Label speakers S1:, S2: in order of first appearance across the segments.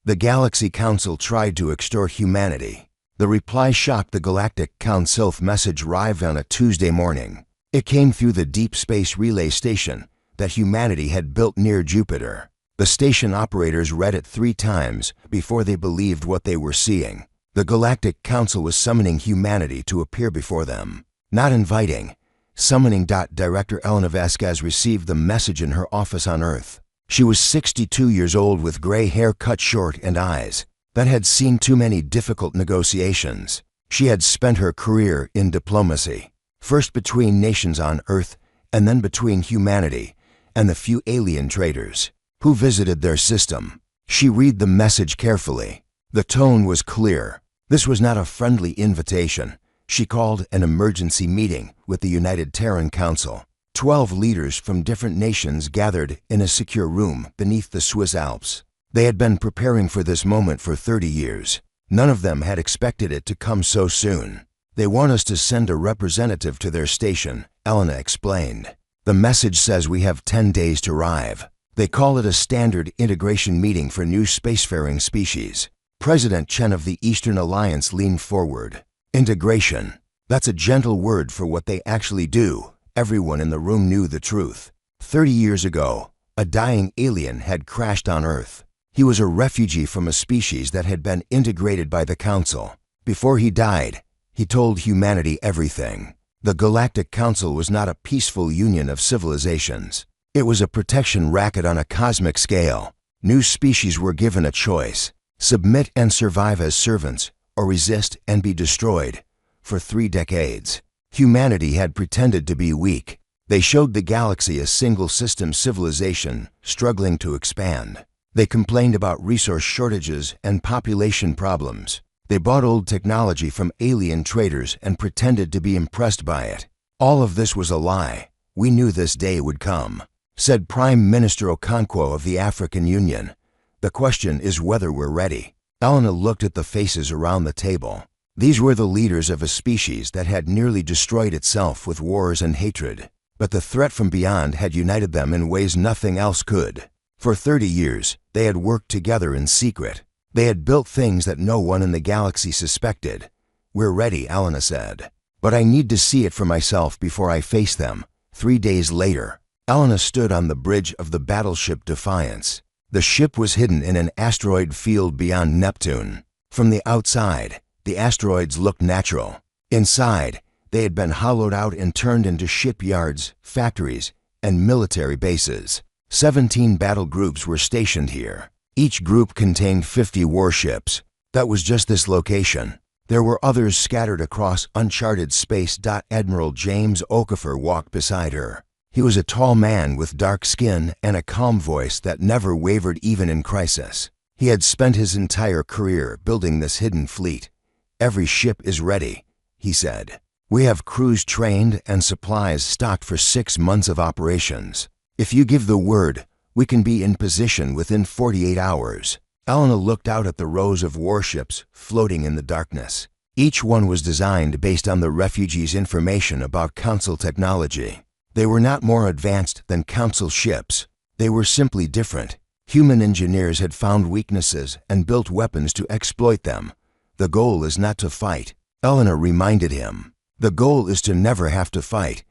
S1: The Galaxy Council tried to extort humanity. The reply shocked the Galactic Council. Message arrived on a Tuesday morning. It came through the Deep Space Relay Station that humanity had built near Jupiter. The station operators read it 3 times before they believed what they were seeing. The Galactic Council was summoning humanity to appear before them, not inviting. Summoning. Director Elena Vasquez received the message in her office on Earth. She was 62 years old with gray hair cut short and eyes that had seen too many difficult negotiations. She had spent her career in diplomacy, first between nations on Earth and then between humanity and the few alien traders who visited their system. She read the message carefully. The tone was clear. This was not a friendly invitation. She called an emergency meeting with the United Terran Council. 12 leaders from different nations gathered in a secure room beneath the Swiss Alps. They had been preparing for this moment for 30 years. None of them had expected it to come so soon. They want us to send a representative to their station, Elena explained. The message says we have 10 days to arrive. They call it a standard integration meeting for new spacefaring species. President Chen of the Eastern Alliance leaned forward. Integration. That's a gentle word for what they actually do. Everyone in the room knew the truth. 30 years ago, a dying alien had crashed on Earth. He was a refugee from a species that had been integrated by the Council. Before he died, he told humanity everything. The Galactic Council was not a peaceful union of civilizations. It was a protection racket on a cosmic scale. New species were given a choice: submit and survive as servants, or resist and be destroyed. For 3 decades, humanity had pretended to be weak. They showed the galaxy a single-system civilization struggling to expand. They complained about resource shortages and population problems. They bought old technology from alien traders and pretended to be impressed by it. All of this was a lie. We knew this day would come, said Prime Minister Concuil of the African Union. The question is whether we're ready. Elena looked at the faces around the table. These were the leaders of a species that had nearly destroyed itself with wars and hatred. But the threat from beyond had united them in ways nothing else could. For 30 years, they had worked together in secret. They had built things that no one in the galaxy suspected. We're ready, Elena said. But I need to see it for myself before I face them. 3 days later, Elena stood on the bridge of the battleship Defiance. The ship was hidden in an asteroid field beyond Neptune. From the outside, the asteroids looked natural. Inside, they had been hollowed out and turned into shipyards, factories, and military bases. 17 battle groups were stationed here. Each group contained 50 warships. That was just this location. There were others scattered across uncharted space. Admiral James Okafor walked beside her. He was a tall man with dark skin and a calm voice that never wavered even in crisis. He had spent his entire career building this hidden fleet. Every ship is ready, he said. We have crews trained and supplies stocked for 6 months of operations. If you give the word, we can be in position within 48 hours. Elena looked out at the rows of warships floating in the darkness. Each one was designed based on the refugees' information about Council technology. They were not more advanced than Council ships. They were simply different. Human engineers had found weaknesses and built weapons to exploit them. The goal is not to fight, Elena reminded him. The goal is to never have to fight.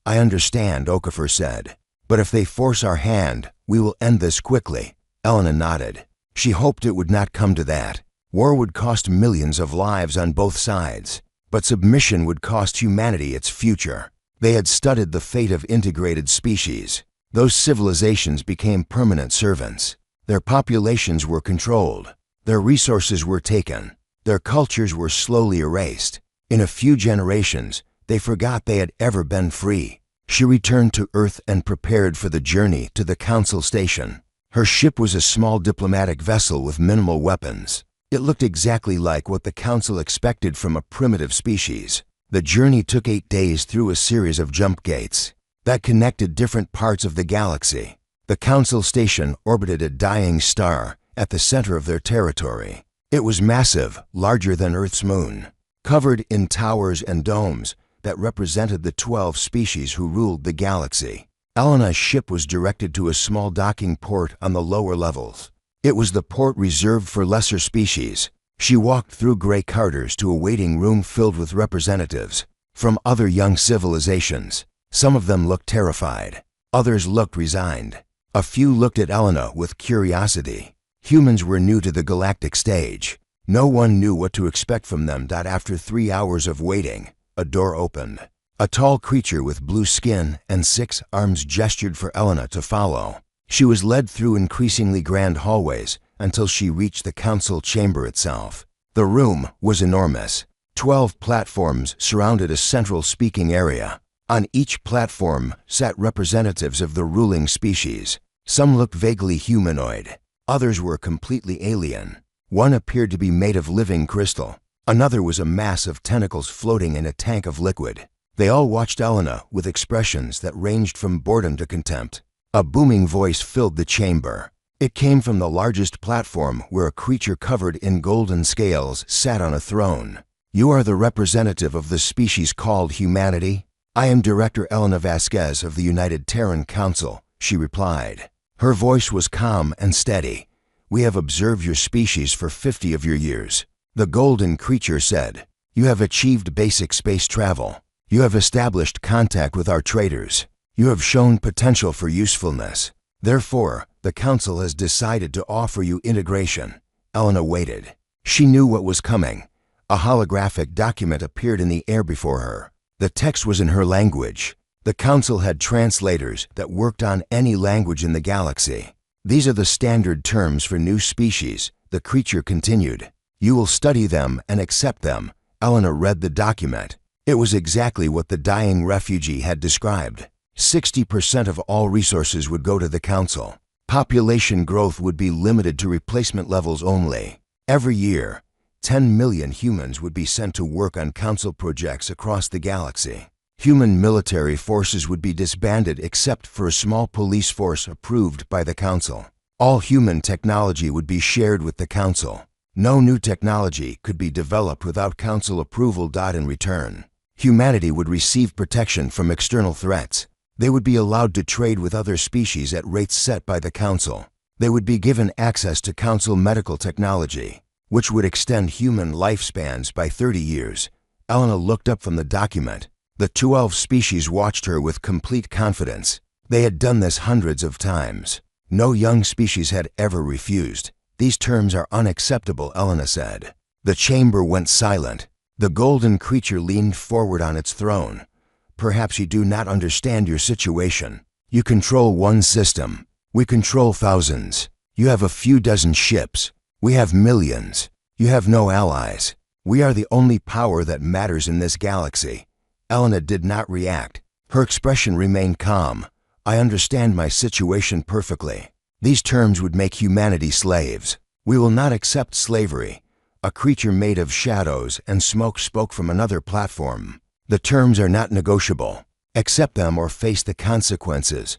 S1: I understand, Okafor said. But if they force our hand, we will end this quickly. Elena nodded. She hoped it would not come to that. War would cost millions of lives on both sides, but submission would cost humanity its future. They had studied the fate of integrated species. Those civilizations became permanent servants. Their populations were controlled. Their resources were taken. Their cultures were slowly erased. In a few generations, they forgot they had ever been free. She returned to Earth and prepared for the journey to the Council station. Her ship was a small diplomatic vessel with minimal weapons. It looked exactly like what the Council expected from a primitive species. The journey took 8 days through a series of jump gates that connected different parts of the galaxy. The Council station orbited a dying star at the center of their territory. It was massive, larger than Earth's moon, covered in towers and domes that represented the 12 species who ruled the galaxy. Elena's ship was directed to a small docking port on the lower levels. It was the port reserved for lesser species. She walked through gray corridors to a waiting room filled with representatives from other young civilizations. Some of them looked terrified. Others looked resigned. A few looked at Elena with curiosity. Humans were new to the galactic stage. No one knew what to expect from them. After 3 hours of waiting, a door opened. A tall creature with blue skin and 6 arms gestured for Elena to follow. She was led through increasingly grand hallways until she reached the council chamber itself. The room was enormous. 12 platforms surrounded a central speaking area. On each platform sat representatives of the ruling species. Some looked vaguely humanoid. Others were completely alien. One appeared to be made of living crystal. Another was a mass of tentacles floating in a tank of liquid. They all watched Elena with expressions that ranged from boredom to contempt. A booming voice filled the chamber. It came from the largest platform where a creature covered in golden scales sat on a throne. "You are the representative of the species called humanity?" "I am Director Elena Vasquez of the United Terran Council," she replied. Her voice was calm and steady. "We have observed your species for 50 of your years." The golden creature said, "You have achieved basic space travel. You have established contact with our traders. You have shown potential for usefulness. Therefore, the Council has decided to offer you integration." Elena waited. She knew what was coming. A holographic document appeared in the air before her. The text was in her language. The Council had translators that worked on any language in the galaxy. "These are the standard terms for new species," the creature continued. "You will study them and accept them." Elena read the document. It was exactly what the dying refugee had described. 60% of all resources would go to the Council. Population growth would be limited to replacement levels only. Every year, 10 million humans would be sent to work on Council projects across the galaxy. Human military forces would be disbanded except for a small police force approved by the Council. All human technology would be shared with the Council. No new technology could be developed without Council approval. In return, humanity would receive protection from external threats. They would be allowed to trade with other species at rates set by the Council. They would be given access to Council medical technology, which would extend human lifespans by 30 years. Elena looked up from the document. The 12 species watched her with complete confidence. They had done this hundreds of times. No young species had ever refused. "These terms are unacceptable," Elena said. The chamber went silent. The golden creature leaned forward on its throne. "Perhaps you do not understand your situation. You control one system. We control thousands. You have a few dozen ships. We have millions. You have no allies. We are the only power that matters in this galaxy." Elena did not react. Her expression remained calm. "I understand my situation perfectly. These terms would make humanity slaves. We will not accept slavery." A creature made of shadows and smoke spoke from another platform. "The terms are not negotiable. Accept them or face the consequences."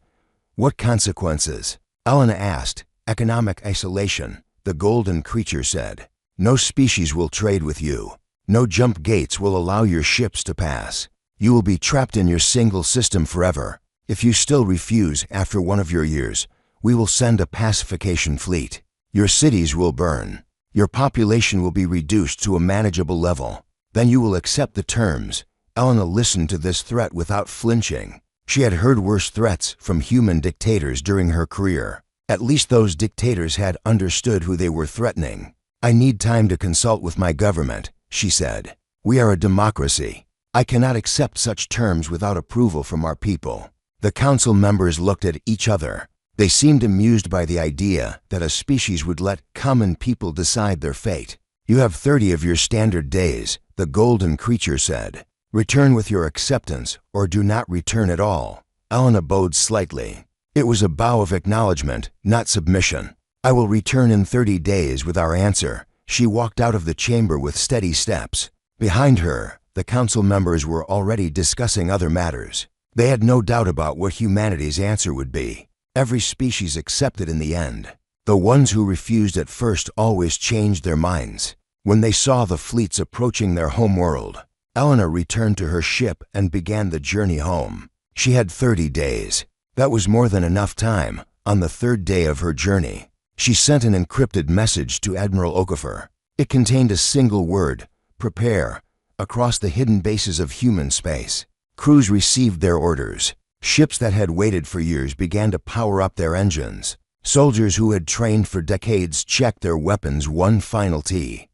S1: "What consequences?" Elena asked. "Economic isolation," the golden creature said. "No species will trade with you. No jump gates will allow your ships to pass. You will be trapped in your single system forever. If you still refuse after 1 of your years, we will send a pacification fleet. Your cities will burn. Your population will be reduced to a manageable level. Then you will accept the terms." Elena listened to this threat without flinching. She had heard worse threats from human dictators during her career. At least those dictators had understood who they were threatening. "I need time to consult with my government," she said. "We are a democracy. I cannot accept such terms without approval from our people." The Council members looked at each other. They seemed amused by the idea that a species would let common people decide their fate. "You have 30 of your standard days," the golden creature said. "Return with your acceptance or do not return at all." Elena bowed slightly. It was a bow of acknowledgement, not submission. "I will return in 30 days with our answer." She walked out of the chamber with steady steps. Behind her, the Council members were already discussing other matters. They had no doubt about what humanity's answer would be. Every species accepted in the end. The ones who refused at first always changed their minds. When they saw the fleets approaching their home world, Elena returned to her ship and began the journey home. She had 30 days. That was more than enough time. On the 3rd day of her journey, She sent an encrypted message to Admiral Okafor. It contained a single word, prepare, across the hidden bases of human space. Crews received their orders. Ships that had waited for years began to power up their engines. Soldiers who had trained for decades checked their weapons one final T.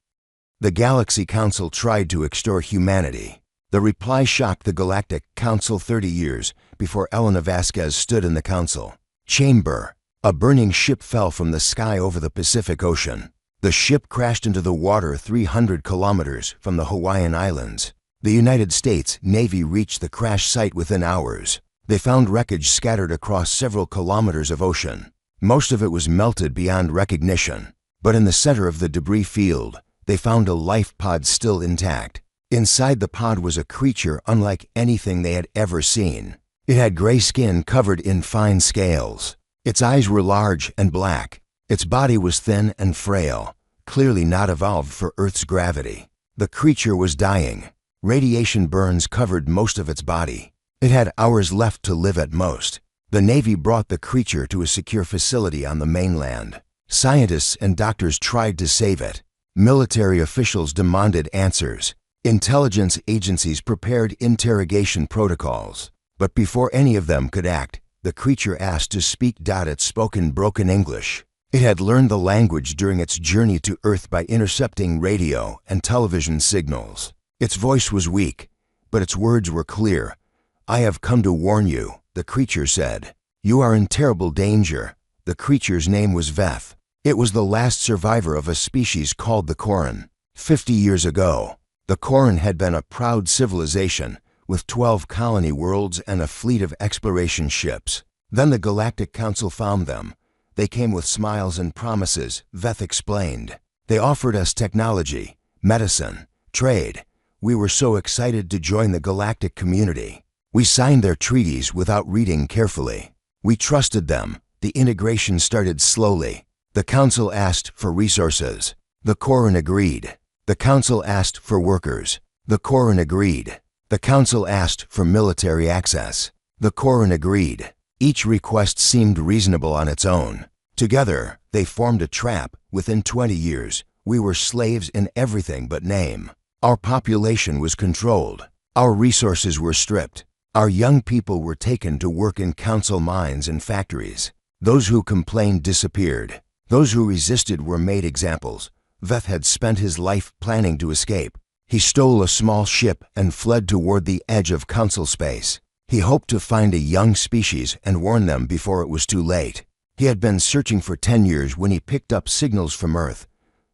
S1: The Galaxy Council tried to extort humanity. The reply shocked the Galactic Council 30 years before Elena Vasquez stood in the council chamber. A burning ship fell from the sky over the Pacific Ocean. The ship crashed into the water 300 kilometers from the Hawaiian Islands. The United States Navy reached the crash site within hours. They found wreckage scattered across several kilometers of ocean. Most of it was melted beyond recognition. But in the center of the debris field, they found a life pod still intact. Inside the pod was a creature unlike anything they had ever seen. It had gray skin covered in fine scales. Its eyes were large and black. Its body was thin and frail, clearly not evolved for Earth's gravity. The creature was dying. Radiation burns covered most of its body. It had hours left to live at most. The Navy brought the creature to a secure facility on the mainland. Scientists and doctors tried to save it. Military officials demanded answers. Intelligence agencies prepared interrogation protocols. But before any of them could act, the creature asked to speak. It spoke in broken English. It had learned the language during its journey to Earth by intercepting radio and television signals. Its voice was weak, but its words were clear. "I have come to warn you," the creature said. "You are in terrible danger." The creature's name was Veth. It was the last survivor of a species called the Corran. 50 years ago, the Corran had been a proud civilization with 12 colony worlds and a fleet of exploration ships. Then the Galactic Council found them. They came with smiles and promises, Veth explained. They offered us technology, medicine, trade. We were so excited to join the galactic community. We signed their treaties without reading carefully. We trusted them. The integration started slowly. The Council asked for resources. The Corran agreed. The Council asked for workers. The Corran agreed. The Council asked for military access. The Corran agreed. Each request seemed reasonable on its own. Together, they formed a trap. Within 20 years, we were slaves in everything but name. Our population was controlled. Our resources were stripped. Our young people were taken to work in council mines and factories. Those who complained disappeared. Those who resisted were made examples. Veth had spent his life planning to escape. He stole a small ship and fled toward the edge of council space. He hoped to find a young species and warn them before it was too late. He had been searching for 10 years when he picked up signals from Earth.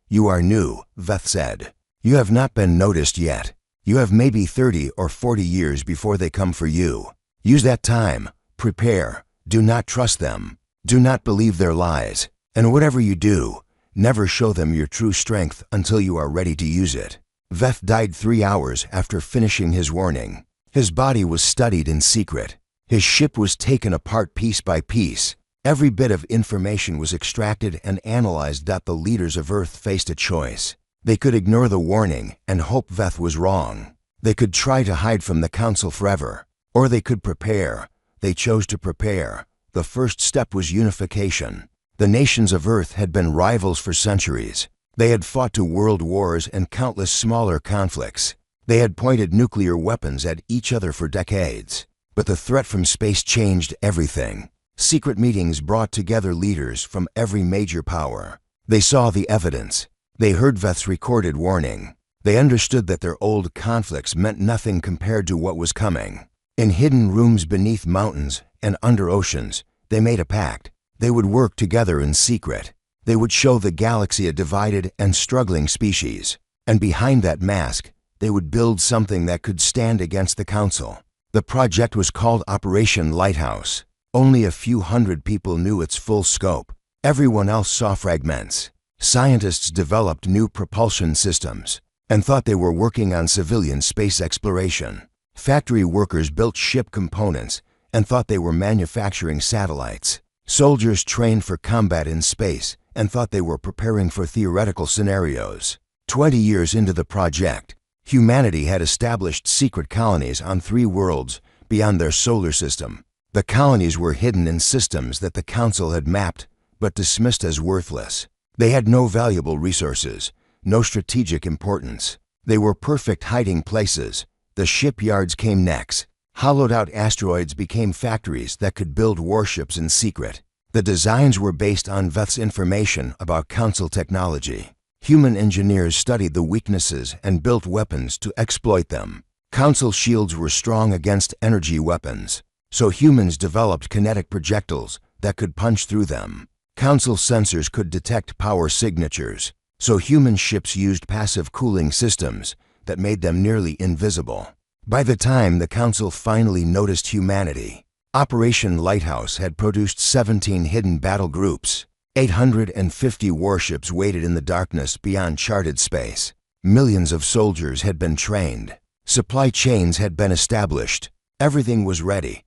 S1: "You are new," Veth said. "You have not been noticed yet. You have maybe 30 or 40 years before they come for you. Use that time. Prepare. Do not trust them. Do not believe their lies. And whatever you do, never show them your true strength until you are ready to use it." Veth died 3 hours after finishing his warning. His body was studied in secret. His ship was taken apart piece by piece. Every bit of information was extracted and analyzed. The leaders of Earth faced a choice. They could ignore the warning and hope Veth was wrong. They could try to hide from the Council forever. Or they could prepare. They chose to prepare. The first step was unification. The nations of Earth had been rivals for centuries. They had fought to world wars and countless smaller conflicts. They had pointed nuclear weapons at each other for decades. But the threat from space changed everything. Secret meetings brought together leaders from every major power. They saw the evidence. They heard Veth's recorded warning. They understood that their old conflicts meant nothing compared to what was coming. In hidden rooms beneath mountains and under oceans, they made a pact. They would work together in secret. They would show the galaxy a divided and struggling species. And behind that mask, they would build something that could stand against the Council. The project was called Operation Lighthouse. Only a few hundred people knew its full scope. Everyone else saw fragments. Scientists developed new propulsion systems and thought they were working on civilian space exploration. Factory workers built ship components and thought they were manufacturing satellites. Soldiers trained for combat in space and thought they were preparing for theoretical scenarios. 20 years into the project, humanity had established secret colonies on 3 worlds beyond their solar system. The colonies were hidden in systems that the Council had mapped but dismissed as worthless. They had no valuable resources, no strategic importance. They were perfect hiding places. The shipyards came next. Hollowed-out asteroids became factories that could build warships in secret. The designs were based on Veth's information about Council technology. Human engineers studied the weaknesses and built weapons to exploit them. Council shields were strong against energy weapons, so humans developed kinetic projectiles that could punch through them. Council sensors could detect power signatures, so human ships used passive cooling systems that made them nearly invisible. By the time the Council finally noticed humanity, Operation Lighthouse had produced 17 hidden battle groups. 850 warships waited in the darkness beyond charted space. Millions of soldiers had been trained. Supply chains had been established. Everything was ready.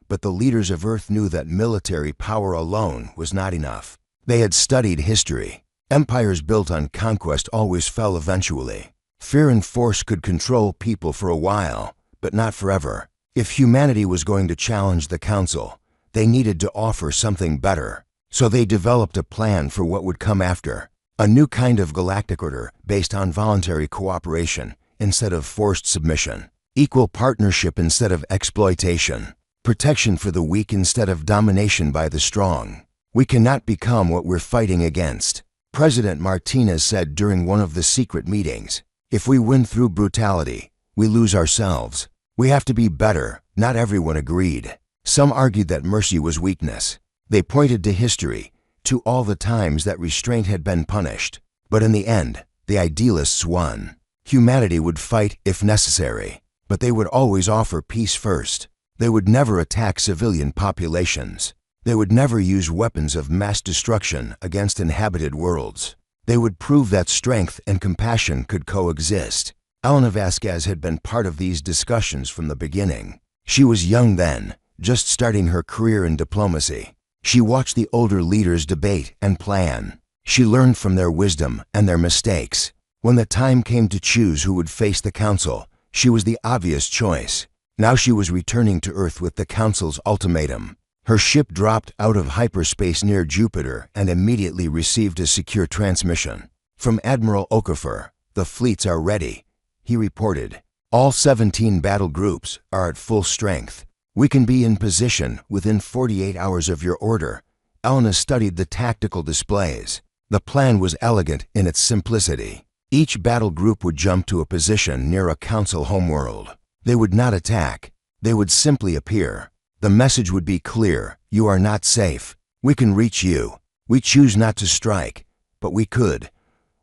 S1: But the leaders of Earth knew that military power alone was not enough. They had studied history. Empires built on conquest always fell eventually. Fear and force could control people for a while, but not forever. If humanity was going to challenge the Council, they needed to offer something better. So they developed a plan for what would come after. A new kind of galactic order based on voluntary cooperation instead of forced submission. Equal partnership instead of exploitation. Protection for the weak instead of domination by the strong. We cannot become what we're fighting against. President Martinez said during one of the secret meetings, if we win through brutality, we lose ourselves. We have to be better. Not everyone agreed. Some argued that mercy was weakness. They pointed to history, to all the times that restraint had been punished. But in the end, the idealists won. Humanity would fight if necessary, but they would always offer peace first. They would never attack civilian populations. They would never use weapons of mass destruction against inhabited worlds. They would prove that strength and compassion could coexist. Elena Vasquez had been part of these discussions from the beginning. She was young then, just starting her career in diplomacy. She watched the older leaders debate and plan. She learned from their wisdom and their mistakes. When the time came to choose who would face the Council, she was the obvious choice. Now she was returning to Earth with the Council's ultimatum. Her ship dropped out of hyperspace near Jupiter and immediately received a secure transmission. From Admiral Okafor, the fleets are ready, he reported. All 17 battle groups are at full strength. We can be in position within 48 hours of your order. Elena studied the tactical displays. The plan was elegant in its simplicity. Each battle group would jump to a position near a Council homeworld. They would not attack. They would simply appear. The message would be clear. You are not safe. We can reach you. We choose not to strike, but we could.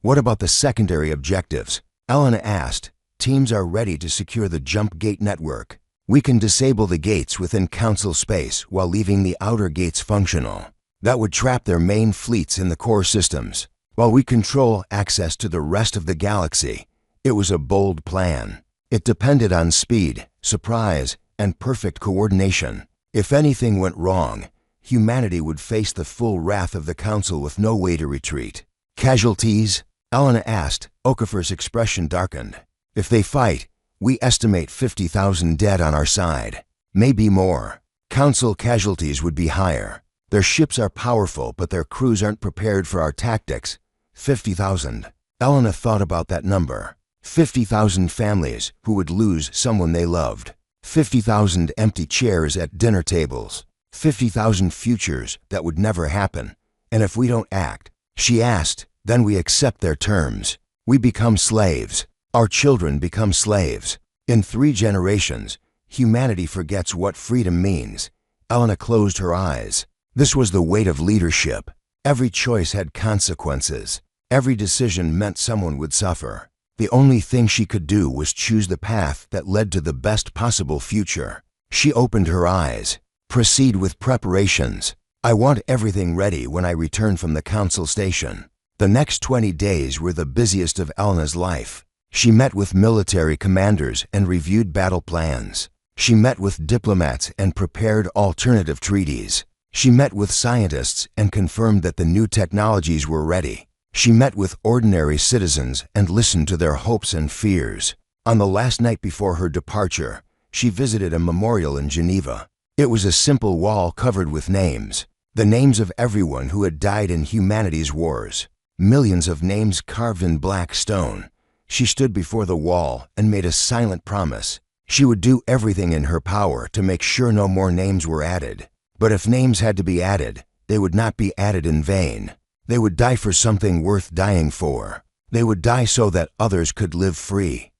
S1: What about the secondary objectives? Elena asked. Teams are ready to secure the jump gate network. We can disable the gates within Council space while leaving the outer gates functional. That would trap their main fleets in the core systems, while we control access to the rest of the galaxy. It was a bold plan. It depended on speed, surprise, and perfect coordination. If anything went wrong, humanity would face the full wrath of the Council with no way to retreat. Casualties? Elena asked. Okafor's expression darkened. If they fight, we estimate 50,000 dead on our side. Maybe more. Council casualties would be higher. Their ships are powerful, but their crews aren't prepared for our tactics. 50,000. Elena thought about that number. 50,000 families who would lose someone they loved. 50,000 empty chairs at dinner tables. 50,000 futures that would never happen. And if we don't act, she asked, then we accept their terms. We become slaves. Our children become slaves. In 3 generations, humanity forgets what freedom means. Elena closed her eyes. This was the weight of leadership. Every choice had consequences. Every decision meant someone would suffer. The only thing she could do was choose the path that led to the best possible future. She opened her eyes. Proceed with preparations. I want everything ready when I return from the Council station. The next 20 days were the busiest of Elena's life. She met with military commanders and reviewed battle plans. She met with diplomats and prepared alternative treaties. She met with scientists and confirmed that the new technologies were ready. She met with ordinary citizens and listened to their hopes and fears. On the last night before her departure, she visited a memorial in Geneva. It was a simple wall covered with names. The names of everyone who had died in humanity's wars. Millions of names carved in black stone. She stood before the wall and made a silent promise. She would do everything in her power to make sure no more names were added. But if names had to be added, they would not be added in vain. They would die for something worth dying for. They would die so that others could live free.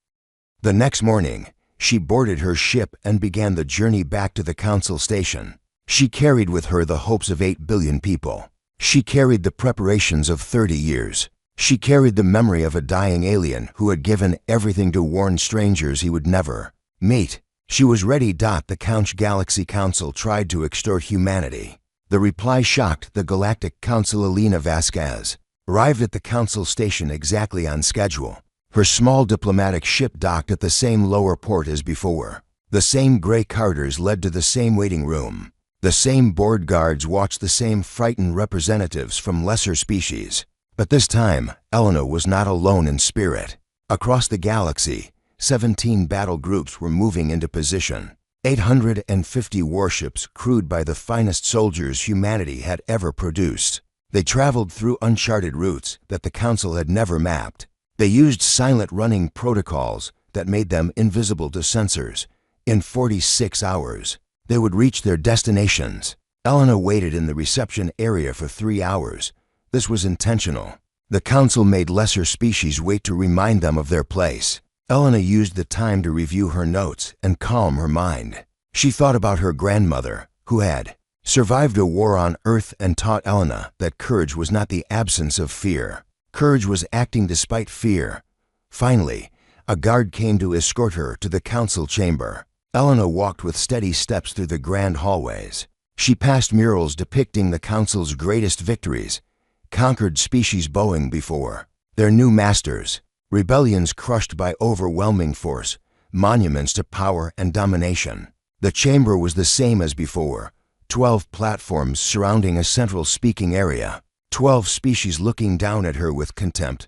S1: The next morning, she boarded her ship and began the journey back to the Council station. She carried with her the hopes of 8 billion people. She carried the preparations of 30 years. She carried the memory of a dying alien who had given everything to warn strangers he would never meet. She was ready. The Couch Galaxy Council tried to extort humanity. The reply shocked the Galactic Council. Elena Vasquez arrived at the Council station exactly on schedule. Her small diplomatic ship docked at the same lower port as before. The same gray corridors led to the same waiting room. The same board guards watched the same frightened representatives from lesser species. But this time, Elena was not alone in spirit. Across the galaxy, 17 battle groups were moving into position. 850 warships crewed by the finest soldiers humanity had ever produced. They traveled through uncharted routes that the Council had never mapped. They used silent running protocols that made them invisible to sensors. In 46 hours, they would reach their destinations. Elena waited in the reception area for 3 hours. This was intentional. The Council made lesser species wait to remind them of their place. Elena used the time to review her notes and calm her mind. She thought about her grandmother, who had survived a war on Earth and taught Elena that courage was not the absence of fear. Courage was acting despite fear. Finally, a guard came to escort her to the Council chamber. Elena walked with steady steps through the grand hallways. She passed murals depicting the Council's greatest victories, conquered species bowing before their new masters, rebellions crushed by overwhelming force, monuments to power and domination. The chamber was the same as before, 12 platforms surrounding a central speaking area, 12 species looking down at her with contempt,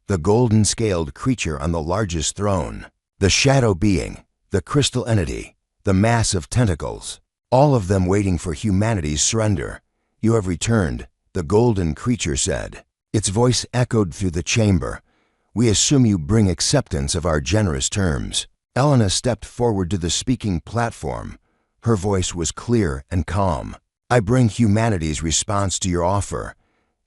S1: the golden-scaled creature on the largest throne, the shadow being, the crystal entity, the mass of tentacles, all of them waiting for humanity's surrender. "You have returned," the golden creature said. Its voice echoed through the chamber. "We assume you bring acceptance of our generous terms." Elena stepped forward to the speaking platform. Her voice was clear and calm. "I bring humanity's response to your offer,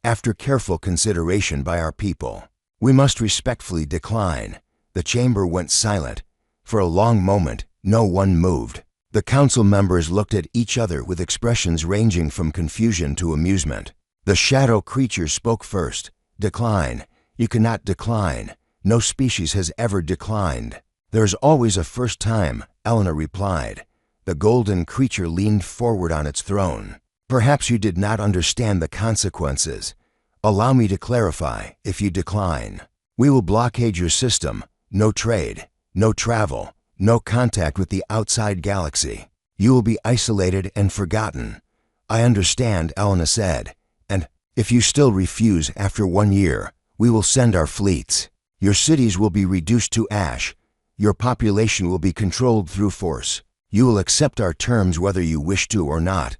S1: after careful consideration by our people. We must respectfully decline." The chamber went silent. For a long moment, no one moved. The Council members looked at each other with expressions ranging from confusion to amusement. The shadow creature spoke first. "Decline. You cannot decline. No species has ever declined." "There is always a first time," Elena replied. The golden creature leaned forward on its throne. "Perhaps you did not understand the consequences. Allow me to clarify. If you decline, we will blockade your system. No trade, no travel, no contact with the outside galaxy. You will be isolated and forgotten." "I understand," Elena said. "And if you still refuse after 1 year, we will send our fleets. Your cities will be reduced to ash. Your population will be controlled through force. You will accept our terms whether you wish to or not."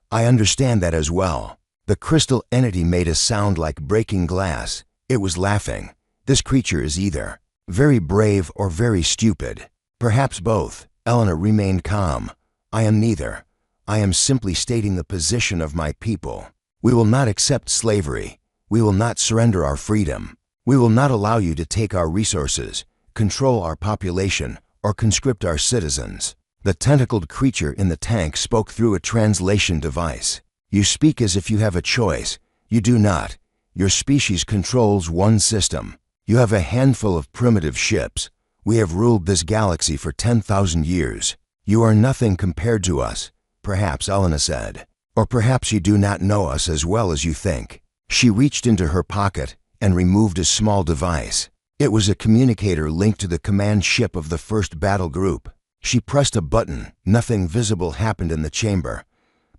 S1: "I understand that as well." The crystal entity made a sound like breaking glass. It was laughing. "This creature is either very brave or very stupid. Perhaps both." Elena remained calm. "I am neither. I am simply stating the position of my people. We will not accept slavery. We will not surrender our freedom. We will not allow you to take our resources, control our population, or conscript our citizens." The tentacled creature in the tank spoke through a translation device. "You speak as if you have a choice. You do not. Your species controls one system. You have a handful of primitive ships. We have ruled this galaxy for 10,000 years. You are nothing compared to us," perhaps Elena said. "Or perhaps you do not know us as well as you think." She reached into her pocket and removed a small device. It was a communicator linked to the command ship of the first battle group. She pressed a button. Nothing visible happened in the chamber.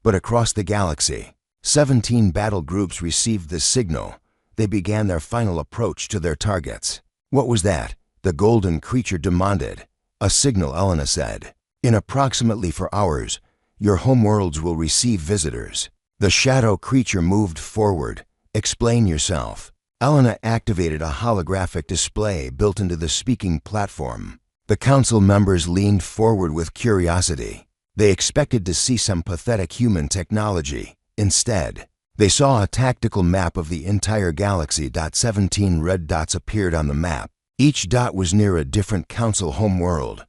S1: But across the galaxy, 17 battle groups received this signal. They began their final approach to their targets. "What was that?" the golden creature demanded. "A signal," Elena said. "In approximately 4 hours, your homeworlds will receive visitors. The shadow creature moved forward. Explain yourself. Elena activated a holographic display built into the speaking platform. The council members leaned forward with curiosity. They expected to see some pathetic human technology. Instead, they saw a tactical map of the entire galaxy. 17 red dots appeared on the map. Each dot was near a different council homeworld.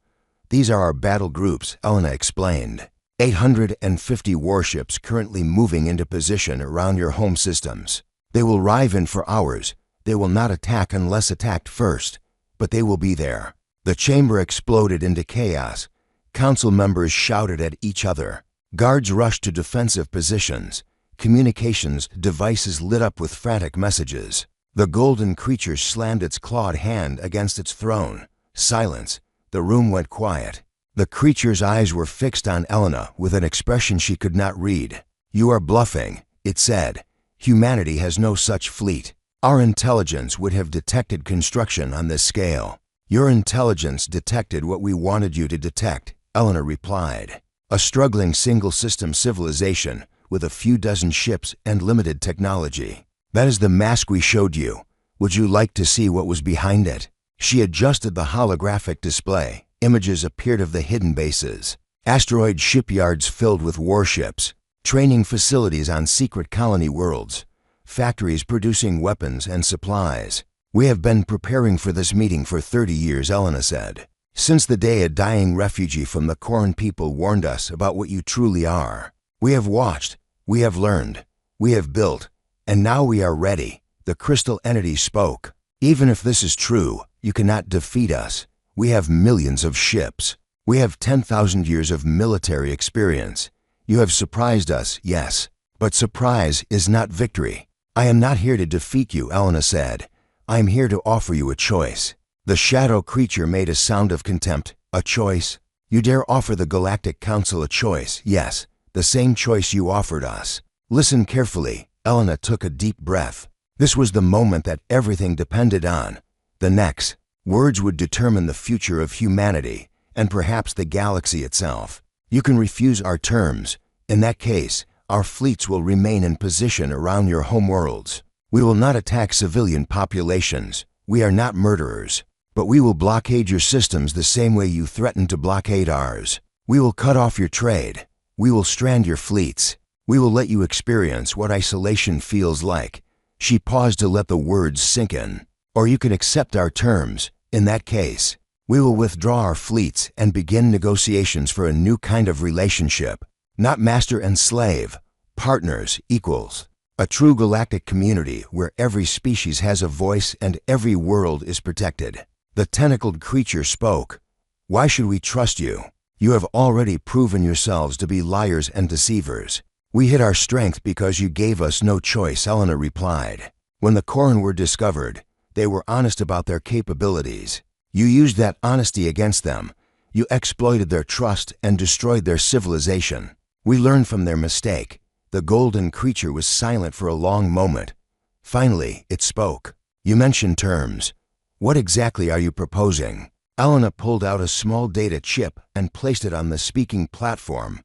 S1: These are our battle groups, Elena explained. 850 warships currently moving into position around your home systems. They will arrive in for hours. They will not attack unless attacked first, but they will be there. The chamber exploded into chaos. Council members shouted at each other. Guards rushed to defensive positions. Communications devices lit up with frantic messages. The golden creature slammed its clawed hand against its throne. Silence. The room went quiet. The creature's eyes were fixed on Elena with an expression she could not read. You are bluffing, it said. Humanity has no such fleet. Our intelligence would have detected construction on this scale. Your intelligence detected what we wanted you to detect, Elena replied. A struggling single-system civilization with a few dozen ships and limited technology. That is the mask we showed you. Would you like to see what was behind it? She adjusted the holographic display. Images appeared of the hidden bases. Asteroid shipyards filled with warships. Training facilities on secret colony worlds. Factories producing weapons and supplies. We have been preparing for this meeting for 30 years, Elena said. Since the day a dying refugee from the Corn people warned us about what you truly are. We have watched. We have learned. We have built. And now we are ready. The crystal entity spoke. Even if this is true, you cannot defeat us. We have millions of ships. We have 10,000 years of military experience. You have surprised us, yes. But surprise is not victory. I am not here to defeat you, Elena said. I am here to offer you a choice. The shadow creature made a sound of contempt. A choice? You dare offer the Galactic Council a choice? Yes, the same choice you offered us. Listen carefully. Elena took a deep breath. This was the moment that everything depended on. The next words would determine the future of humanity and perhaps the galaxy itself. You can refuse our terms. In that case, our fleets will remain in position around your homeworlds. We will not attack civilian populations. We are not murderers. But we will blockade your systems the same way you threatened to blockade ours. We will cut off your trade. We will strand your fleets. We will let you experience what isolation feels like. She paused to let the words sink in. Or you can accept our terms. In that case, we will withdraw our fleets and begin negotiations for a new kind of relationship. Not master and slave. Partners, equals. A true galactic community where every species has a voice and every world is protected. The tentacled creature spoke. Why should we trust you? You have already proven yourselves to be liars and deceivers. We hid our strength because you gave us no choice, Elena replied. When the Corn were discovered, they were honest about their capabilities. You used that honesty against them. You exploited their trust and destroyed their civilization. We learned from their mistake. The golden creature was silent for a long moment. Finally, it spoke. You mentioned terms. What exactly are you proposing? Elena pulled out a small data chip and placed it on the speaking platform.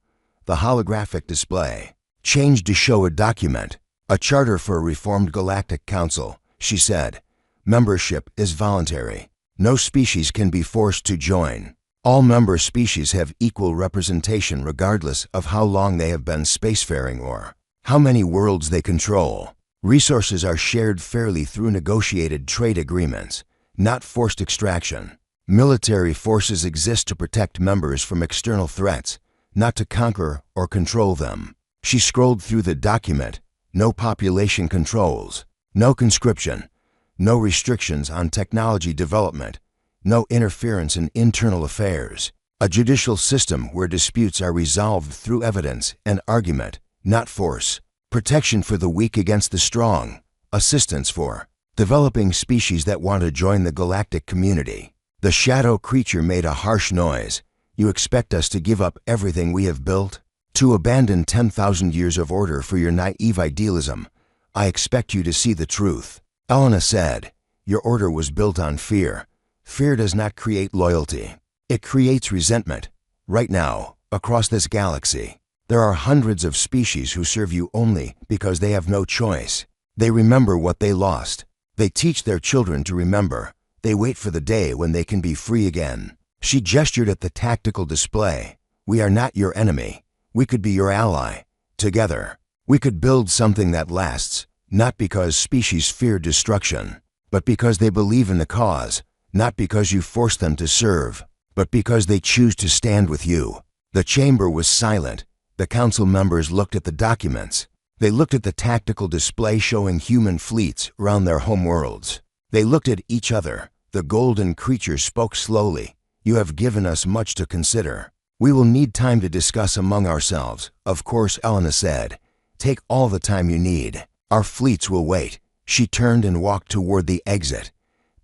S1: The holographic display changed to show a document. A charter for a reformed Galactic Council, she said. Membership is voluntary. No species can be forced to join. All member species have equal representation regardless of how long they have been spacefaring or how many worlds they control. Resources are shared fairly through negotiated trade agreements, not forced extraction. Military forces exist to protect members from external threats, not to conquer or control them. She scrolled through the document. No population controls, no conscription, no restrictions on technology development, no interference in internal affairs. A judicial system where disputes are resolved through evidence and argument, not force. Protection for the weak against the strong. Assistance for developing species that want to join the galactic community. The shadow creature made a harsh noise. You expect us to give up everything we have built? To abandon 10,000 years of order for your naive idealism? I expect you to see the truth. Elena said, your order was built on fear. Fear does not create loyalty. It creates resentment. Right now, across this galaxy, There are hundreds of species who serve you only because they have no choice. They remember what they lost. They teach their children to remember. They wait for the day when they can be free again. She gestured at the tactical display. We are not your enemy. We could be your ally. Together, we could build something that lasts, not because species fear destruction, but because they believe in the cause, not because you force them to serve, but because they choose to stand with you. The chamber was silent. The council members looked at the documents. They looked at the tactical display showing human fleets around their homeworlds. They looked at each other. The golden creature spoke slowly. You have given us much to consider. We will need time to discuss among ourselves. Of course, Elena said. Take all the time you need. Our fleets will wait. She turned and walked toward the exit.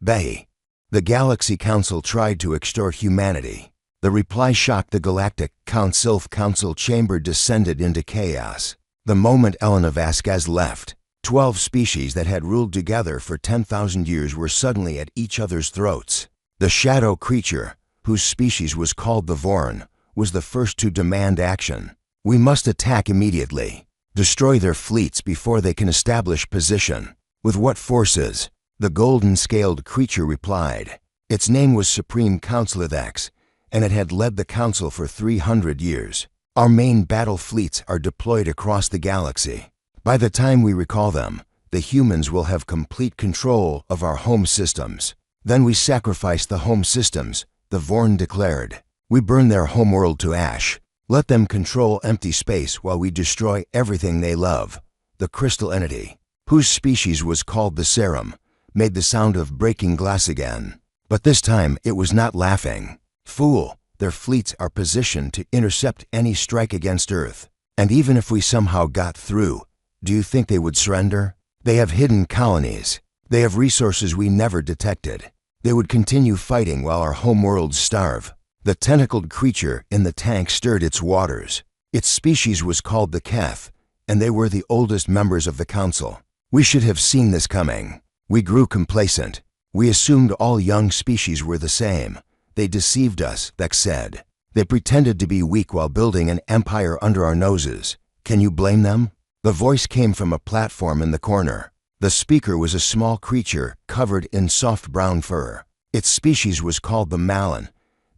S1: Behi. The Galaxy Council tried to extort humanity. The reply shocked the Galactic Council chamber descended into chaos. The moment Elena Vasquez left, 12 species that had ruled together for 10,000 years were suddenly at each other's throats. The shadow creature, whose species was called the Vorn, was the first to demand action. We must attack immediately. Destroy their fleets before they can establish position. With what forces? The golden-scaled creature replied. Its name was Supreme Councilitex, and it had led the council for 300 years. Our main battle fleets are deployed across the galaxy. By the time we recall them, the humans will have complete control of our home systems. Then we sacrifice the home systems, the Vorn declared. We burn their homeworld to ash. Let them control empty space while we destroy everything they love. The crystal entity, whose species was called the Serum, made the sound of breaking glass again. But this time it was not laughing. Fool, their fleets are positioned to intercept any strike against Earth. And even if we somehow got through, do you think they would surrender? They have hidden colonies. They have resources we never detected. They would continue fighting while our homeworlds starve. The tentacled creature in the tank stirred its waters. Its species was called the Keth, and they were the oldest members of the council. We should have seen this coming. We grew complacent. We assumed all young species were the same. They deceived us, Vex said. They pretended to be weak while building an empire under our noses. Can you blame them? The voice came from a platform in the corner. The speaker was a small creature covered in soft brown fur. Its species was called the Malin.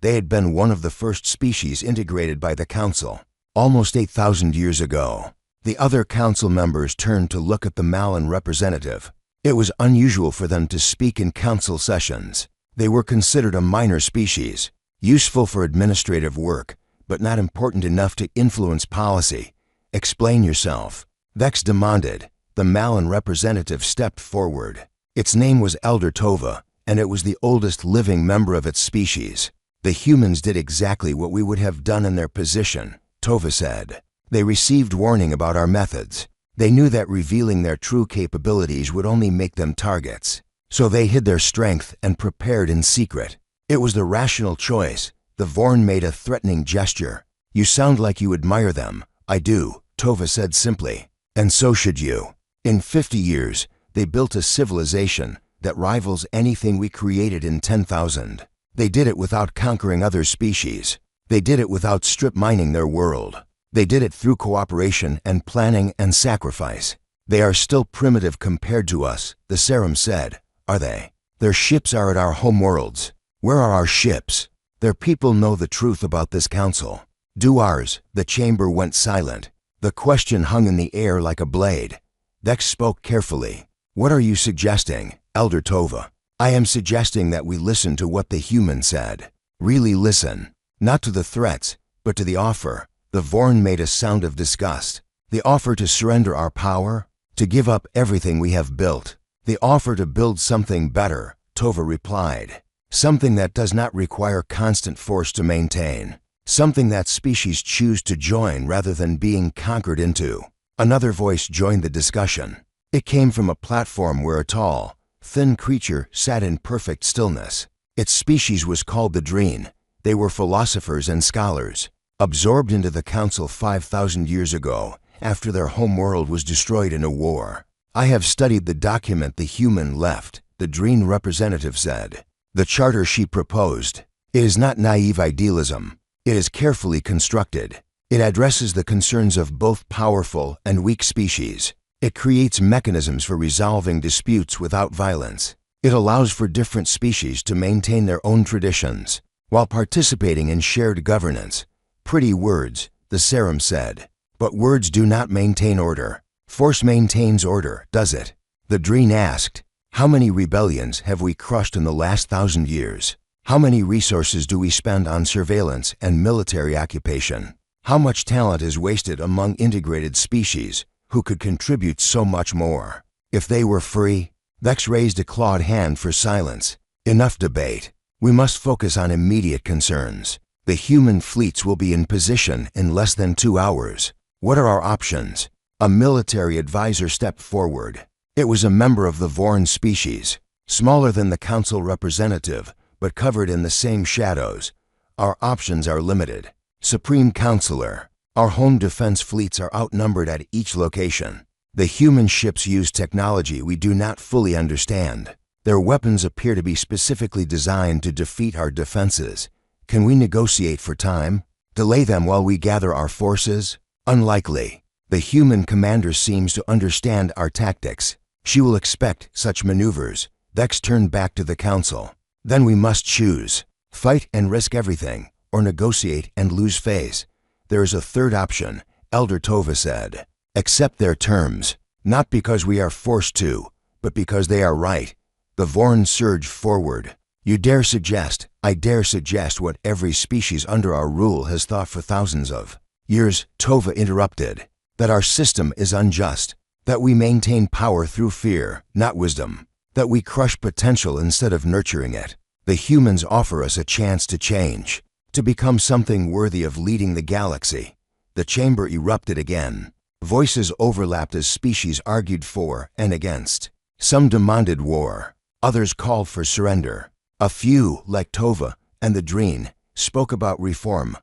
S1: They had been one of the first species integrated by the council, almost 8,000 years ago. The other council members turned to look at the Malin representative. It was unusual for them to speak in council sessions. They were considered a minor species, useful for administrative work, but not important enough to influence policy. Explain yourself. Vex demanded. The Malin representative stepped forward. Its name was Elder Tova, and it was the oldest living member of its species. The humans did exactly what we would have done in their position, Tova said. They received warning about our methods. They knew that revealing their true capabilities would only make them targets. So they hid their strength and prepared in secret. It was the rational choice. The Vorn made a threatening gesture. You sound like you admire them. I do, Tova said simply. And so should you. In 50 years, they built a civilization that rivals anything we created in 10,000. They did it without conquering other species. They did it without strip mining their world. They did it through cooperation and planning and sacrifice. They are still primitive compared to us, the Serum said. Are they? Their ships are at our homeworlds. Where are our ships? Their people know the truth about this council. Do ours? The chamber went silent. The question hung in the air like a blade. Vex spoke carefully. What are you suggesting, Elder Tova? I am suggesting that we listen to what the human said. Really listen. Not to the threats, but to the offer. The Vorn made a sound of disgust. The offer to surrender our power? To give up everything we have built? The offer to build something better, Tova replied. Something that does not require constant force to maintain. Something that species choose to join rather than being conquered into. Another voice joined the discussion. It came from a platform where a tall, thin creature sat in perfect stillness. Its species was called the Dreen. They were philosophers and scholars, absorbed into the council 5,000 years ago, after their homeworld was destroyed in a war. I have studied the document the human left, the Dreen representative said. The charter she proposed. It is not naive idealism. It is carefully constructed. It addresses the concerns of both powerful and weak species. It creates mechanisms for resolving disputes without violence. It allows for different species to maintain their own traditions while participating in shared governance. Pretty words, the serum said. But words do not maintain order. Force maintains order, does it? The Dreen asked, how many rebellions have we crushed in the last 1,000 years? How many resources do we spend on surveillance and military occupation? How much talent is wasted among integrated species who could contribute so much more? If they were free? Vex raised a clawed hand for silence. Enough debate. We must focus on immediate concerns. The human fleets will be in position in less than 2 hours. What are our options? A military advisor stepped forward. It was a member of the Vorn species, smaller than the council representative, but covered in the same shadows. Our options are limited. Supreme Counselor, our home defense fleets are outnumbered at each location. The human ships use technology we do not fully understand. Their weapons appear to be specifically designed to defeat our defenses. Can we negotiate for time? Delay them while we gather our forces? Unlikely. The human commander seems to understand our tactics. She will expect such maneuvers. Vex turned back to the council. Then we must choose. Fight and risk everything, or negotiate and lose face. There is a third option, Elder Tova said. Accept their terms, not because we are forced to, but because they are right. The Vorn surged forward. You dare suggest, I dare suggest what every species under our rule has thought for thousands of years, Tova interrupted, that our system is unjust, that we maintain power through fear, not wisdom, that we crush potential instead of nurturing it. The humans offer us a chance to change, to become something worthy of leading the galaxy. The chamber erupted again. Voices overlapped as species argued for and against. Some demanded war. Others called for surrender. A few, like Tova and the Dreen, spoke about reform.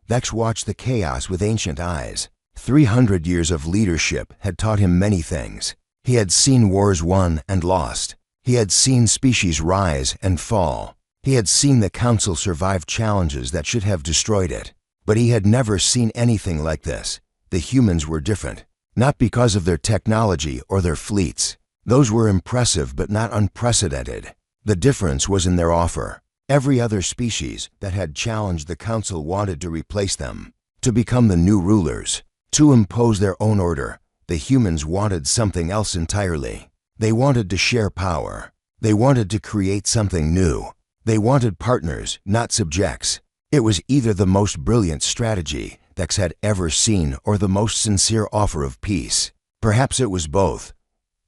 S1: Vex watched the chaos with ancient eyes. 300 years of leadership had taught him many things. He had seen wars won and lost. He had seen species rise and fall. He had seen the Council survive challenges that should have destroyed it. But he had never seen anything like this. The humans were different, not because of their technology or their fleets. Those were impressive but not unprecedented. The difference was in their offer. Every other species that had challenged the Council wanted to replace them, to become the new rulers, to impose their own order. The humans wanted something else entirely. They wanted to share power. They wanted to create something new. They wanted partners, not subjects. It was either the most brilliant strategy Vex had ever seen or the most sincere offer of peace. Perhaps it was both.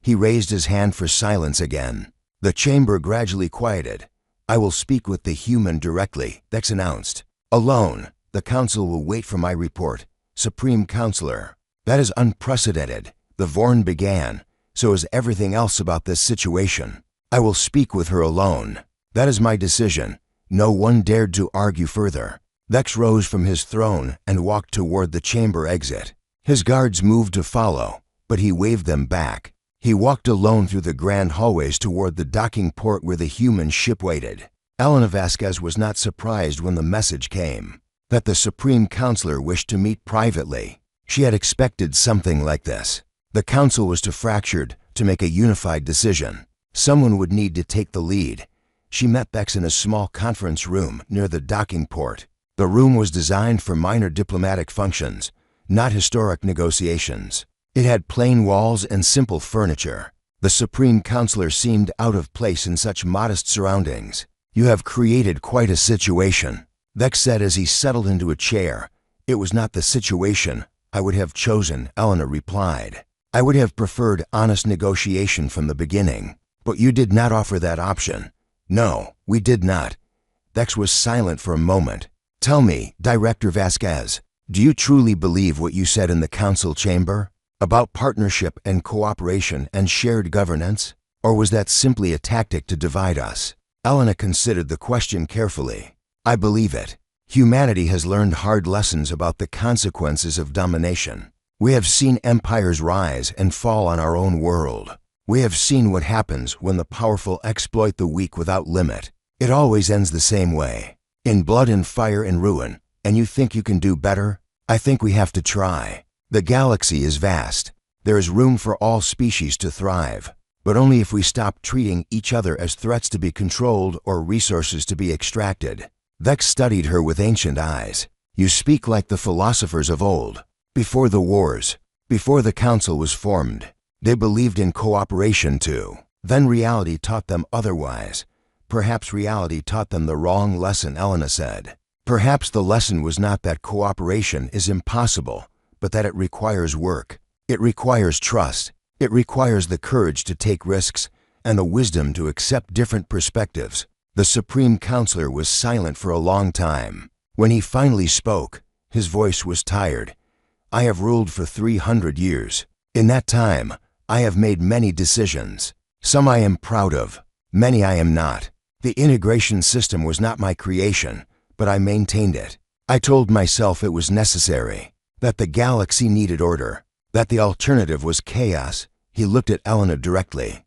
S1: He raised his hand for silence again. The chamber gradually quieted. I will speak with the human directly, Vex announced. Alone, the Council will wait for my report. Supreme Counselor. That is unprecedented. The Vorn began. So is everything else about this situation. I will speak with her alone. That is my decision. No one dared to argue further. Vex rose from his throne and walked toward the chamber exit. His guards moved to follow, but he waved them back. He walked alone through the grand hallways toward the docking port where the human ship waited. Elena Vasquez was not surprised when the message came that the Supreme Counselor wished to meet privately. She had expected something like this. The Council was too fractured to make a unified decision. Someone would need to take the lead. She met Vex in a small conference room near the docking port. The room was designed for minor diplomatic functions, not historic negotiations. It had plain walls and simple furniture. The Supreme Counselor seemed out of place in such modest surroundings. You have created quite a situation, Vex said as he settled into a chair. It was not the situation I would have chosen, Elena replied. I would have preferred honest negotiation from the beginning, but you did not offer that option. No, we did not. Vex was silent for a moment. Tell me, Director Vasquez, do you truly believe what you said in the Council chamber? About partnership and cooperation and shared governance? Or was that simply a tactic to divide us? Elena considered the question carefully. I believe it. Humanity has learned hard lessons about the consequences of domination. We have seen empires rise and fall on our own world. We have seen what happens when the powerful exploit the weak without limit. It always ends the same way, in blood and fire and ruin. And you think you can do better? I think we have to try. The galaxy is vast. There is room for all species to thrive, but only if we stop treating each other as threats to be controlled or resources to be extracted. Vex studied her with ancient eyes. You speak like the philosophers of old. Before the wars, before the council was formed, they believed in cooperation too. Then reality taught them otherwise. Perhaps reality taught them the wrong lesson, Elena said. Perhaps the lesson was not that cooperation is impossible, but that it requires work. It requires trust. It requires the courage to take risks and the wisdom to accept different perspectives. The Supreme Counselor was silent for a long time. When he finally spoke, his voice was tired. I have ruled for 300 years. In that time, I have made many decisions. Some I am proud of, many I am not. The integration system was not my creation, but I maintained it. I told myself it was necessary, that the galaxy needed order, that the alternative was chaos. He looked at Elena directly.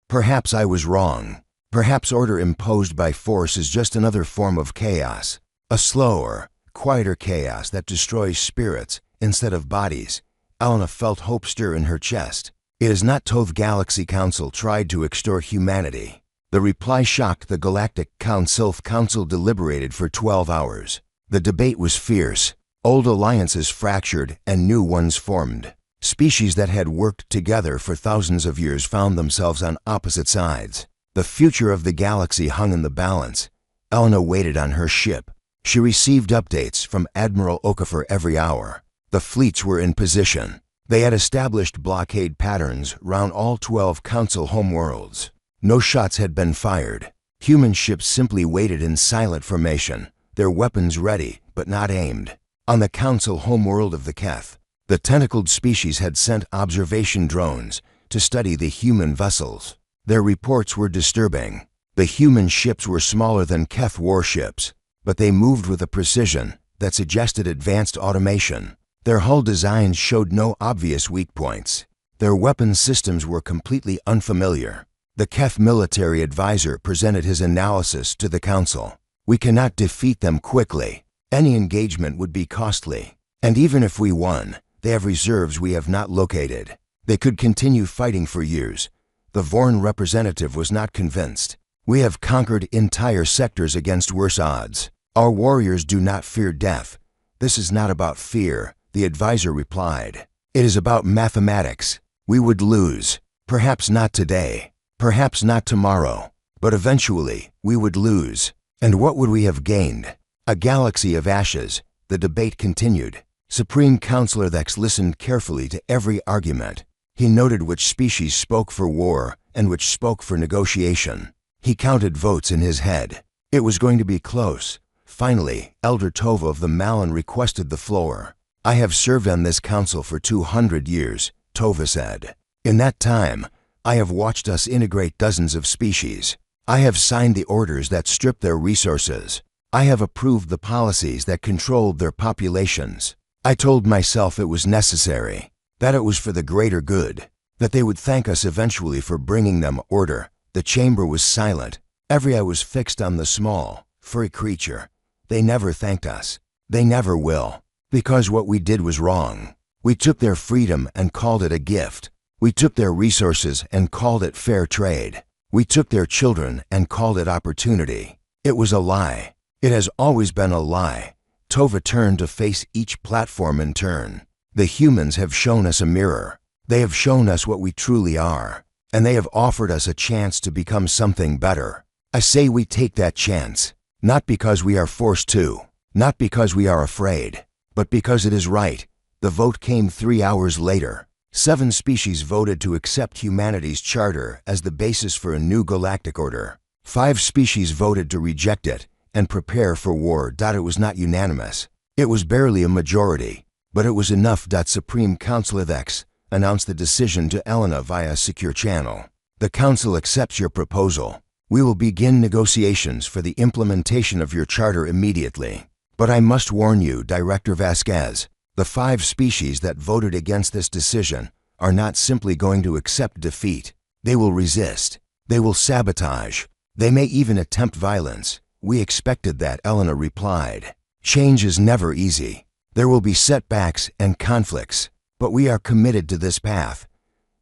S1: Perhaps I was wrong. Perhaps order imposed by force is just another form of chaos, a slower, quieter chaos that destroys spirits instead of bodies. Elena felt hope stir in her chest. It is not Tove Galaxy Council tried to extort humanity. The reply shocked the Galactic Council. Council deliberated for 12 hours. The debate was fierce. Old alliances fractured and new ones formed. Species that had worked together for thousands of years found themselves on opposite sides. The future of the galaxy hung in the balance. Elena waited on her ship. She received updates from Admiral Okafor every hour. The fleets were in position. They had established blockade patterns round all 12 Council homeworlds. No shots had been fired. Human ships simply waited in silent formation, their weapons ready but not aimed. On the Council homeworld of the Keth, the tentacled species had sent observation drones to study the human vessels. Their reports were disturbing. The human ships were smaller than Keth warships, but they moved with a precision that suggested advanced automation. Their hull designs showed no obvious weak points. Their weapons systems were completely unfamiliar. The Keth military advisor presented his analysis to the Council. We cannot defeat them quickly. Any engagement would be costly. And even if we won, they have reserves we have not located. They could continue fighting for years. The Vorn representative was not convinced. We have conquered entire sectors against worse odds. Our warriors do not fear death. This is not about fear, the advisor replied. It is about mathematics. We would lose. Perhaps not today. Perhaps not tomorrow, but eventually we would lose. And what would we have gained? A galaxy of ashes. The debate continued. Supreme Counselor Vex listened carefully to every argument. He noted which species spoke for war and which spoke for negotiation. He counted votes in his head. It was going to be close. Finally, Elder Tova of the Malin requested the floor. I have served on this council for 200 years, Tova said. In that time, I have watched us integrate dozens of species. I have signed the orders that stripped their resources. I have approved the policies that controlled their populations. I told myself it was necessary, that it was for the greater good, that they would thank us eventually for bringing them order. The chamber was silent. Every eye was fixed on the small, furry creature. They never thanked us. They never will. Because what we did was wrong. We took their freedom and called it a gift. We took their resources and called it fair trade. We took their children and called it opportunity. It was a lie. It has always been a lie. Tova turned to face each platform in turn. The humans have shown us a mirror. They have shown us what we truly are. And they have offered us a chance to become something better. I say we take that chance. Not because we are forced to. Not because we are afraid. But because it is right. The vote came 3 hours later. 7 species voted to accept humanity's charter as the basis for a new galactic order. 5 species voted to reject it and prepare for war. It was not unanimous. It was barely a majority, but it was enough. Supreme Counselor Vex announced the decision to Elena via secure channel. The Council accepts your proposal. We will begin negotiations for the implementation of your charter immediately. But I must warn you, Director Vasquez, the 5 species that voted against this decision are not simply going to accept defeat. They will resist. They will sabotage. They may even attempt violence. We expected that, Elena replied. Change is never easy. There will be setbacks and conflicts, but we are committed to this path.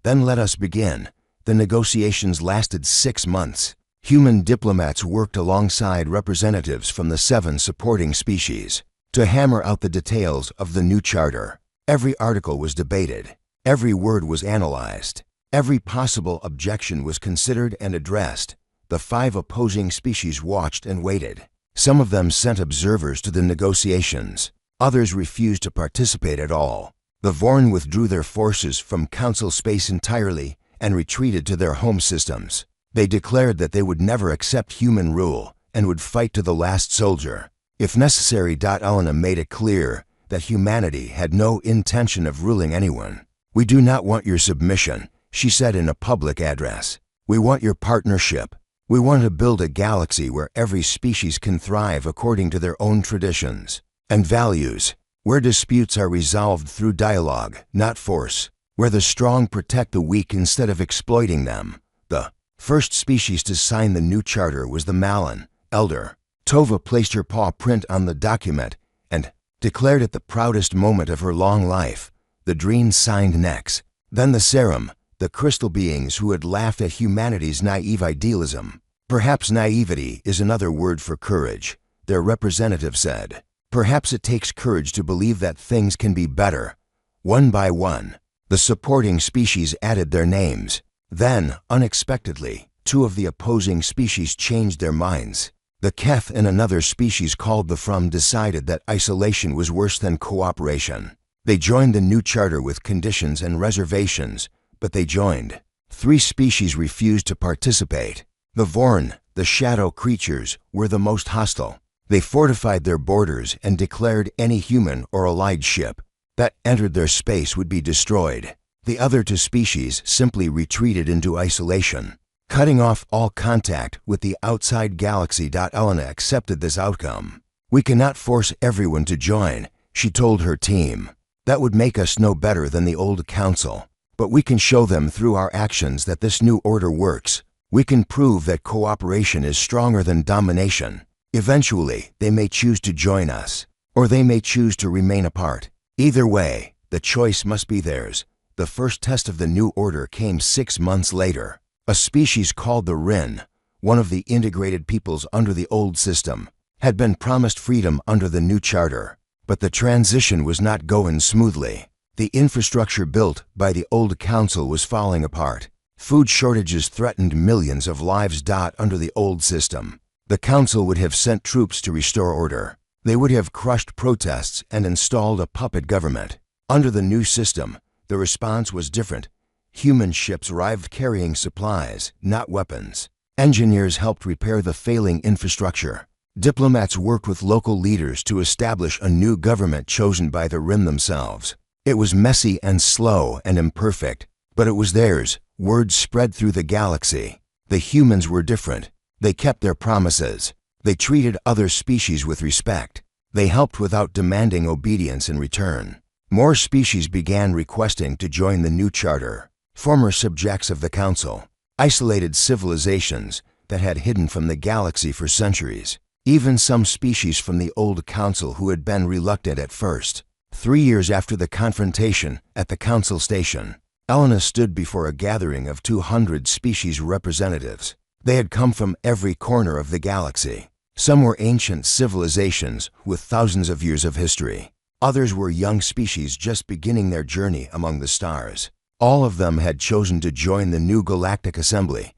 S1: Then let us begin. The negotiations lasted 6 months. Human diplomats worked alongside representatives from the 7 supporting species to hammer out the details of the new charter. Every article was debated. Every word was analyzed. Every possible objection was considered and addressed. The 5 opposing species watched and waited. Some of them sent observers to the negotiations. Others refused to participate at all. The Vorn withdrew their forces from Council space entirely and retreated to their home systems. They declared that they would never accept human rule and would fight to the last soldier, if necessary. Elena made it clear that humanity had no intention of ruling anyone. "We do not want your submission," she said in a public address. "We want your partnership. We want to build a galaxy where every species can thrive according to their own traditions and values, where disputes are resolved through dialogue, not force, where the strong protect the weak instead of exploiting them." The first species to sign the new charter was the Malin, Elder. Tova placed her paw print on the document and declared it the proudest moment of her long life. The Dreens signed next. Then the Serum, the crystal beings who had laughed at humanity's naive idealism. "Perhaps naivety is another word for courage," their representative said. "Perhaps it takes courage to believe that things can be better." One by one, the supporting species added their names. Then, unexpectedly, 2 of the opposing species changed their minds. The Keth and another species called the From decided that isolation was worse than cooperation. They joined the new charter with conditions and reservations, but they joined. 3 species refused to participate. The Vorn, the shadow creatures, were the most hostile. They fortified their borders and declared any human or allied ship that entered their space would be destroyed. The other 2 species simply retreated into isolation, cutting off all contact with the outside galaxy. Elena accepted this outcome. "We cannot force everyone to join," she told her team. "That would make us no better than the old council. But we can show them through our actions that this new order works. We can prove that cooperation is stronger than domination. Eventually, they may choose to join us, or they may choose to remain apart. Either way, the choice must be theirs." The first test of the new order came 6 months later. A species called the Rin, one of the integrated peoples under the old system, had been promised freedom under the new charter. But the transition was not going smoothly. The infrastructure built by the old council was falling apart. Food shortages threatened millions of lives. Under the old system, the council would have sent troops to restore order. They would have crushed protests and installed a puppet government. Under the new system, the response was different. Human ships arrived carrying supplies, not weapons. Engineers helped repair the failing infrastructure. Diplomats worked with local leaders to establish a new government chosen by the Rim themselves. It was messy and slow and imperfect, but it was theirs. Word spread through the galaxy. The humans were different. They kept their promises. They treated other species with respect. They helped without demanding obedience in return. More species began requesting to join the new charter. Former subjects of the council, isolated civilizations that had hidden from the galaxy for centuries. Even some species from the old council who had been reluctant at first. 3 years after the confrontation at the council station, Elena stood before a gathering of 200 species representatives. They had come from every corner of the galaxy. Some were ancient civilizations with thousands of years of history. Others were young species just beginning their journey among the stars. All of them had chosen to join the new Galactic Assembly.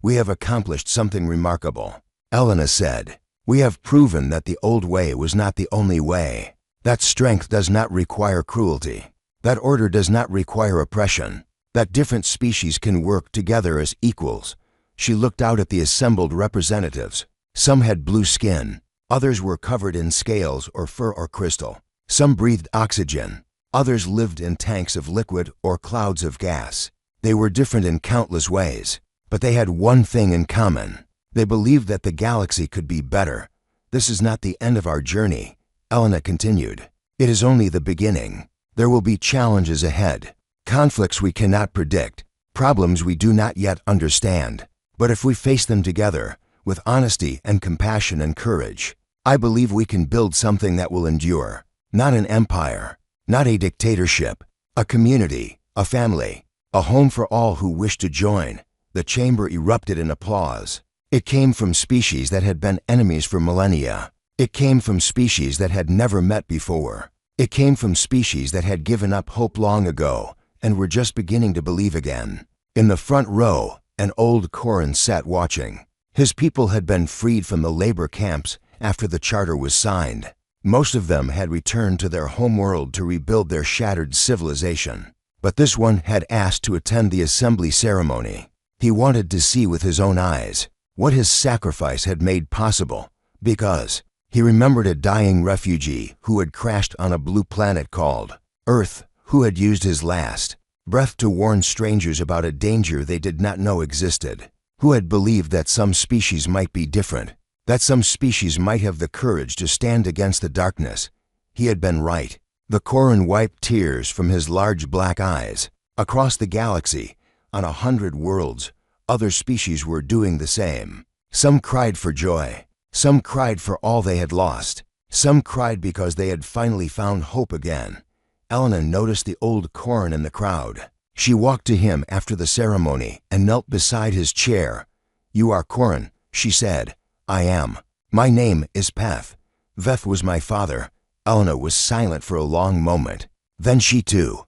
S1: "We have accomplished something remarkable," Elena said. "We have proven that the old way was not the only way. That strength does not require cruelty. That order does not require oppression. That different species can work together as equals." She looked out at the assembled representatives. Some had blue skin. Others were covered in scales or fur or crystal. Some breathed oxygen. Others lived in tanks of liquid or clouds of gas. They were different in countless ways, but they had one thing in common. They believed that the galaxy could be better. "This is not the end of our journey," Elena continued. "It is only the beginning. There will be challenges ahead, conflicts we cannot predict, problems we do not yet understand. But if we face them together, with honesty and compassion and courage, I believe we can build something that will endure." Not an empire, not a dictatorship, a community, a family, a home for all who wished to join. The chamber erupted in applause. It came from species that had been enemies for millennia. It came from species that had never met before. It came from species that had given up hope long ago and were just beginning to believe again. In the front row, an old Corin sat watching. His people had been freed from the labor camps after the charter was signed. Most of them had returned to their homeworld to rebuild their shattered civilization. But this one had asked to attend the assembly ceremony. He wanted to see with his own eyes what his sacrifice had made possible, because he remembered a dying refugee who had crashed on a blue planet called Earth, who had used his last breath to warn strangers about a danger they did not know existed, who had believed that some species might be different, that some species might have the courage to stand against the darkness. He had been right. The Corin wiped tears from his large black eyes. Across the galaxy, on 100 worlds, other species were doing the same. Some cried for joy. Some cried for all they had lost. Some cried because they had finally found hope again. Elena noticed the old Corin in the crowd. She walked to him after the ceremony and knelt beside his chair. "You are Corin," she said. "I am. My name is Peth. Veth was my father." Elena was silent for a long moment. Then she too